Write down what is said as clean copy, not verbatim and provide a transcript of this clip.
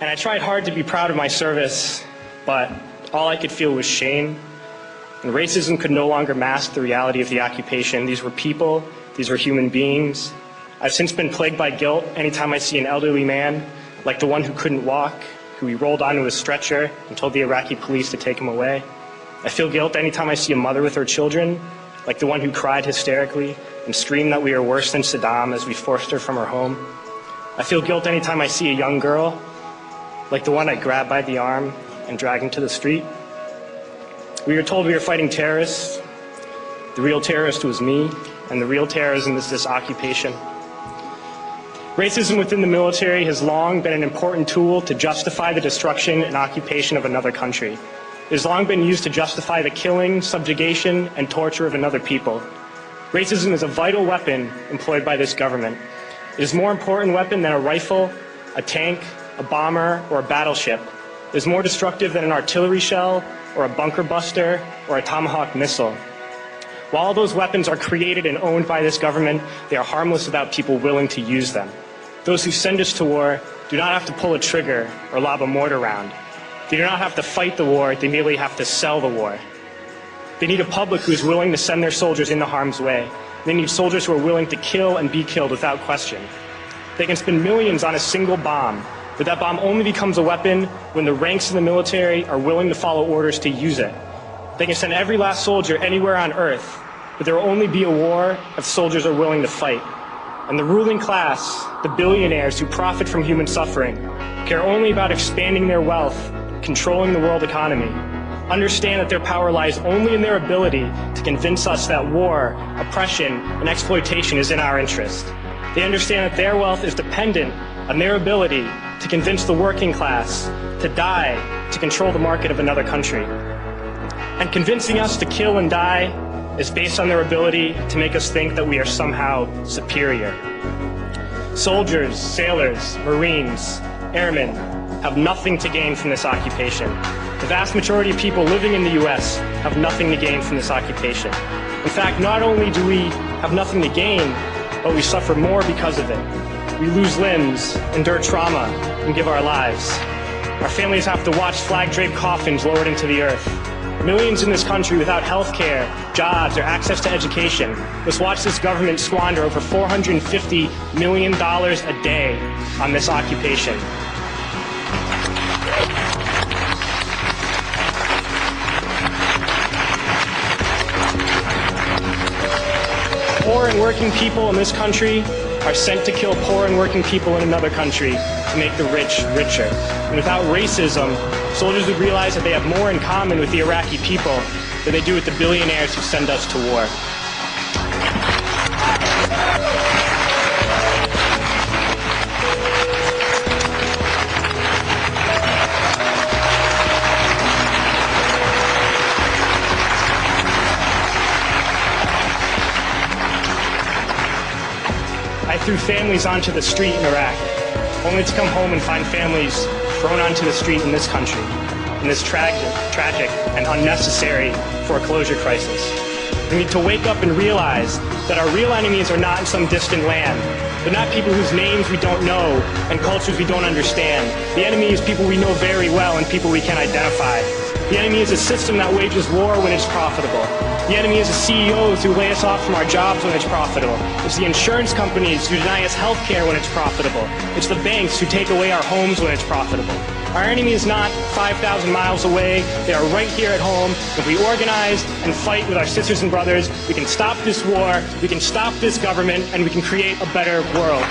And I tried hard to be proud of my service, but all I could feel was shame. And racism could no longer mask the reality of the occupation. These were people, these were human beings. I've since been plagued by guilt anytime I see an elderly man, like the one who couldn't walk, who we rolled onto a stretcher and told the Iraqi police to take him away. I feel guilt anytime I see a mother with her children, like the one who cried hysterically and screamed that we are worse than Saddam as we forced her from her home. I feel guilt anytime I see a young girl, like the one I grabbed by the arm and dragged into the street. We were told we were fighting terrorists. The real terrorist was me, and the real terrorism is this occupation. Racism within the military has long been an important tool to justify the destruction and occupation of another country. It has long been used to justify the killing, subjugation, and torture of another people. Racism is a vital weapon employed by this government. It is a more important weapon than a rifle, a tank, a bomber, or a battleship. It is more destructive than an artillery shell, or a bunker buster, or a Tomahawk missile. While all those weapons are created and owned by this government, they are harmless without people willing to use them. Those who send us to war do not have to pull a trigger or lob a mortar round. They do not have to fight the war, they merely have to sell the war. They need a public who is willing to send their soldiers into harm's way. They need soldiers who are willing to kill and be killed without question. They can spend millions on a single bomb, but that bomb only becomes a weapon when the ranks of the military are willing to follow orders to use it. They can send every last soldier anywhere on earth, but there will only be a war if soldiers are willing to fight. And the ruling class, the billionaires who profit from human suffering, care only about expanding their wealth, controlling the world economy. Understand that their power lies only in their ability to convince us that war, oppression, and exploitation is in our interest. They understand that their wealth is dependent on their ability to convince the working class to die to control the market of another country. And convincing us to kill and die is based on their ability to make us think that we are somehow superior. Soldiers, sailors, Marines, airmen have nothing to gain from this occupation. The vast majority of people living in the U.S. have nothing to gain from this occupation. In fact, not only do we have nothing to gain, but we suffer more because of it. We lose limbs, endure trauma, and give our lives. Our families have to watch flag-draped coffins lowered into the earth. Millions in this country without health care, jobs, or access to education must watch this government squander over $450 million a day on this occupation. Poor and working people in this country are sent to kill poor and working people in another country to make the rich richer. And without racism, soldiers would realize that they have more in common with the Iraqi people than they do with the billionaires who send us to war. I threw families onto the street in Iraq, only to come home and find families thrown onto the street in this country, in this tragic and unnecessary foreclosure crisis. We need to wake up and realize that our real enemies are not in some distant land. They're not people whose names we don't know and cultures we don't understand. The enemy is people we know very well and people we can identify. The enemy is a system that wages war when it's profitable. The enemy is the CEOs who lay us off from our jobs when it's profitable. It's the insurance companies who deny us health care when it's profitable. It's the banks who take away our homes when it's profitable. Our enemy is not 5,000 miles away. They are right here at home. If we organize and fight with our sisters and brothers, we can stop this war, we can stop this government, and we can create a better world.